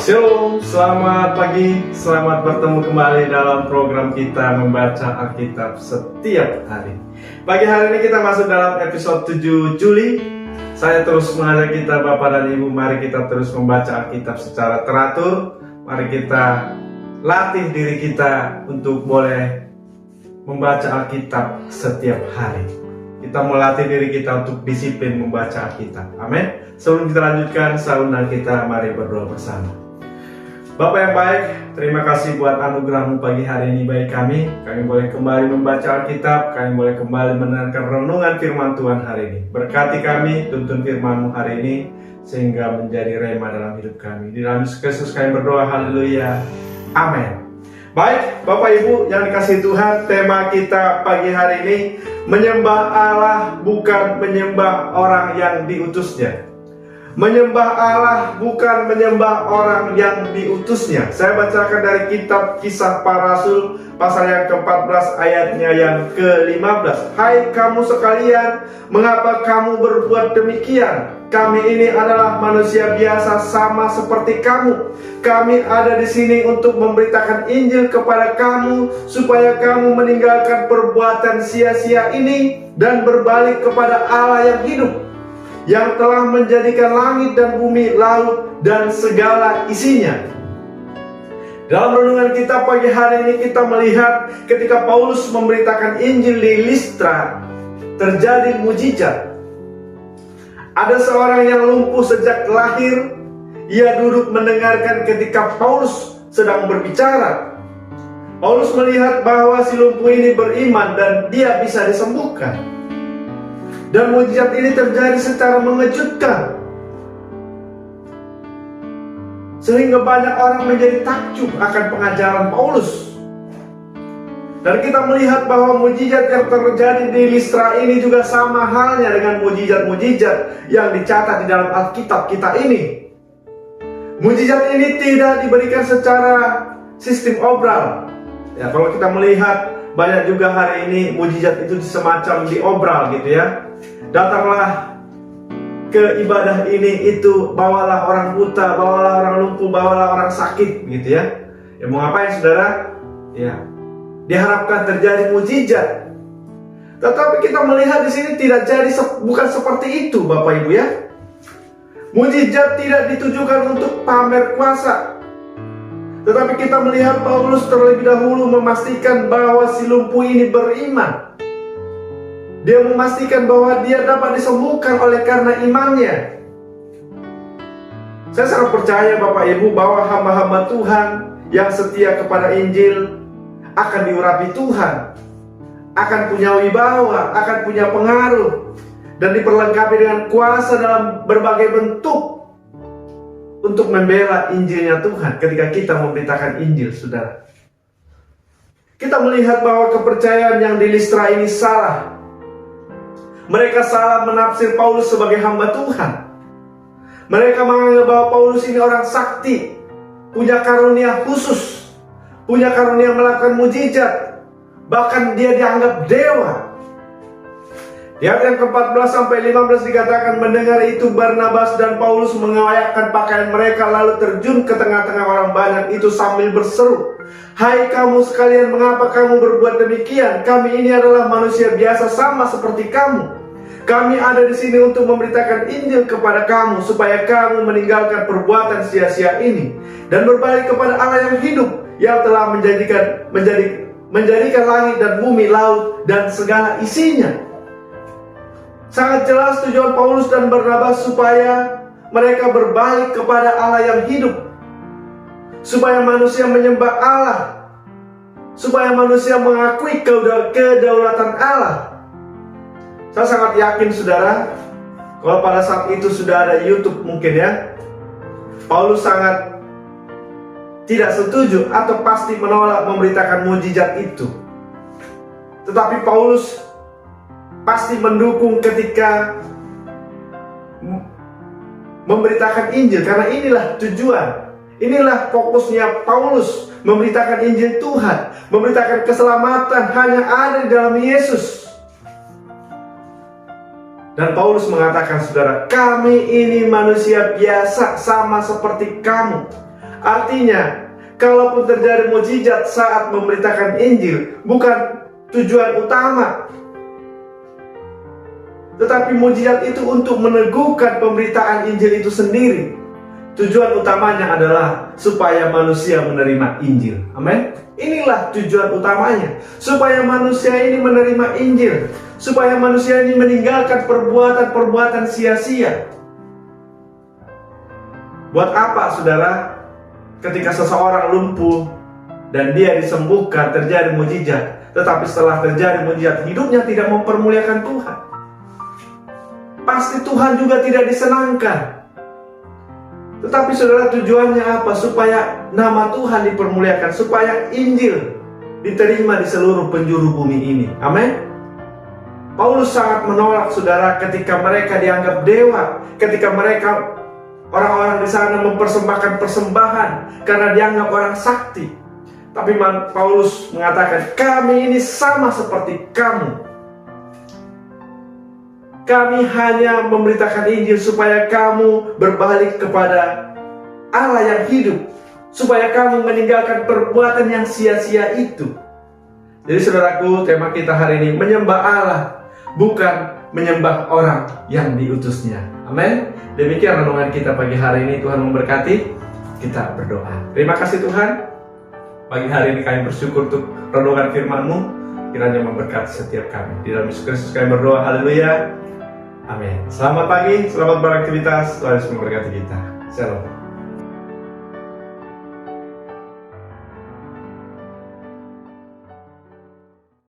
Shalom, selamat pagi, selamat bertemu kembali dalam program kita membaca Alkitab setiap hari. Pagi hari ini kita masuk dalam episode 7 Juli. Saya terus mengajak kita Bapak dan Ibu, mari kita terus membaca Alkitab secara teratur. Mari kita latih diri kita untuk boleh membaca Alkitab setiap hari. Kita melatih diri kita untuk disiplin membaca Alkitab. Amin. Sebelum kita lanjutkan, saya undang kita, mari berdoa bersama. Bapak yang baik, terima kasih buat anugerah-Mu pagi hari ini bagi kami. Kami boleh kembali membaca Alkitab, kami boleh kembali mendengarkan renungan firman Tuhan hari ini. Berkati kami, tuntun firman-Mu hari ini, sehingga menjadi rema dalam hidup kami. Di dalam Yesus Kristus kami berdoa, haleluya, amin. Baik, Bapak Ibu yang dikasihi Tuhan, tema kita pagi hari ini, menyembah Allah bukan menyembah orang yang diutusnya. Menyembah Allah bukan menyembah orang yang diutusnya. Saya bacakan dari kitab Kisah Para Rasul pasal yang ke-14 ayatnya yang ke-15. Hai kamu sekalian, mengapa kamu berbuat demikian? Kami ini adalah manusia biasa sama seperti kamu. Kami ada di sini untuk memberitakan Injil kepada kamu supaya kamu meninggalkan perbuatan sia-sia ini dan berbalik kepada Allah yang hidup, yang telah menjadikan langit dan bumi, laut, dan segala isinya. Dalam renungan kita pagi hari ini kita melihat ketika Paulus memberitakan Injil di Listra, terjadi mujizat. Ada seorang yang lumpuh sejak lahir. Ia duduk mendengarkan ketika Paulus sedang berbicara. Paulus melihat bahwa si lumpuh ini beriman dan dia bisa disembuhkan. Dan mujizat ini terjadi secara mengejutkan, sehingga banyak orang menjadi takjub akan pengajaran Paulus. Dan kita melihat bahwa mujizat yang terjadi di Listra ini juga sama halnya dengan mujizat-mujizat yang dicatat di dalam Alkitab kita ini. Mujizat ini tidak diberikan secara sistem obral. Ya, kalau kita melihat banyak juga hari ini mujizat itu semacam diobral gitu ya. Datanglah ke ibadah ini itu, bawalah orang buta, bawalah orang lumpuh, bawalah orang sakit gitu ya. Ya mau ngapain saudara? Ya, diharapkan terjadi mujizat. Tetapi kita melihat di sini tidak jadi, bukan seperti itu Bapak Ibu ya. Mujizat tidak ditujukan untuk pamer kuasa. Tetapi kita melihat Paulus terlebih dahulu memastikan bahwa si lumpuh ini beriman. Dia memastikan bahwa dia dapat disembuhkan oleh karena imannya. Saya sangat percaya Bapak Ibu bahwa hamba-hamba Tuhan yang setia kepada Injil akan diurapi Tuhan, akan punya wibawa, akan punya pengaruh, dan diperlengkapi dengan kuasa dalam berbagai bentuk untuk membela Injilnya Tuhan ketika kita memberitakan Injil, saudara. Kita melihat bahwa kepercayaan yang di Listra ini salah. Mereka salah menafsir Paulus sebagai hamba Tuhan. Mereka menganggap bahwa Paulus ini orang sakti, punya karunia khusus, punya karunia melakukan mujizat, bahkan dia dianggap dewa. Di ayat yang ke-14 sampai 15 dikatakan, mendengar itu Barnabas dan Paulus mengoyakkan pakaian mereka lalu terjun ke tengah-tengah orang banyak itu sambil berseru, hai kamu sekalian, mengapa kamu berbuat demikian? Kami ini adalah manusia biasa sama seperti kamu. Kami ada di sini untuk memberitakan Injil kepada kamu supaya kamu meninggalkan perbuatan sia-sia ini dan berbalik kepada Allah yang hidup, yang telah menjadikan langit dan bumi, laut, dan segala isinya. Sangat jelas tujuan Paulus dan Barnabas supaya mereka berbalik kepada Allah yang hidup, supaya manusia menyembah Allah, supaya manusia mengakui kedaulatan Allah. Saya sangat yakin saudara, kalau pada saat itu sudah ada YouTube mungkin ya, Paulus sangat tidak setuju atau pasti menolak memberitakan mujizat itu. Tetapi Paulus pasti mendukung ketika memberitakan Injil, karena inilah tujuan, inilah fokusnya Paulus, memberitakan Injil Tuhan, memberitakan keselamatan hanya ada di dalam Yesus. Dan Paulus mengatakan, saudara, kami ini manusia biasa sama seperti kamu. Artinya, kalaupun terjadi mukjizat saat memberitakan Injil, bukan tujuan utama. Tetapi mukjizat itu untuk meneguhkan pemberitaan Injil itu sendiri. Tujuan utamanya adalah supaya manusia menerima Injil. Amin. Inilah tujuan utamanya. Supaya manusia ini menerima Injil. Supaya manusia ini meninggalkan perbuatan-perbuatan sia-sia. Buat apa, saudara? Ketika seseorang lumpuh dan dia disembuhkan, terjadi mukjizat, tetapi setelah terjadi mukjizat, hidupnya tidak mempermuliakan Tuhan. Pasti Tuhan juga tidak disenangkan. Tetapi saudara, tujuannya apa? Supaya nama Tuhan dipermuliakan, supaya Injil diterima di seluruh penjuru bumi ini. Amin. Paulus sangat menolak, saudara, ketika mereka dianggap dewa, ketika mereka orang-orang di sana mempersembahkan persembahan karena dianggap orang sakti. Tapi Paulus mengatakan, kami ini sama seperti kamu. Kami hanya memberitakan Injil supaya kamu berbalik kepada Allah yang hidup, supaya kamu meninggalkan perbuatan yang sia-sia itu. Jadi saudaraku, tema kita hari ini menyembah Allah, bukan menyembah orang yang diutusnya. Amin. Demikian renungan kita pagi hari ini. Tuhan memberkati. Kita berdoa. Terima kasih Tuhan. Pagi hari ini kami bersyukur untuk renungan firman-Mu. Kiranya memberkati setiap kami. Di dalam Yesus Kristus kami berdoa. Haleluya. Amin. Selamat pagi, selamat beraktivitas. Tuhan Yesus memberkati kita. Shalom.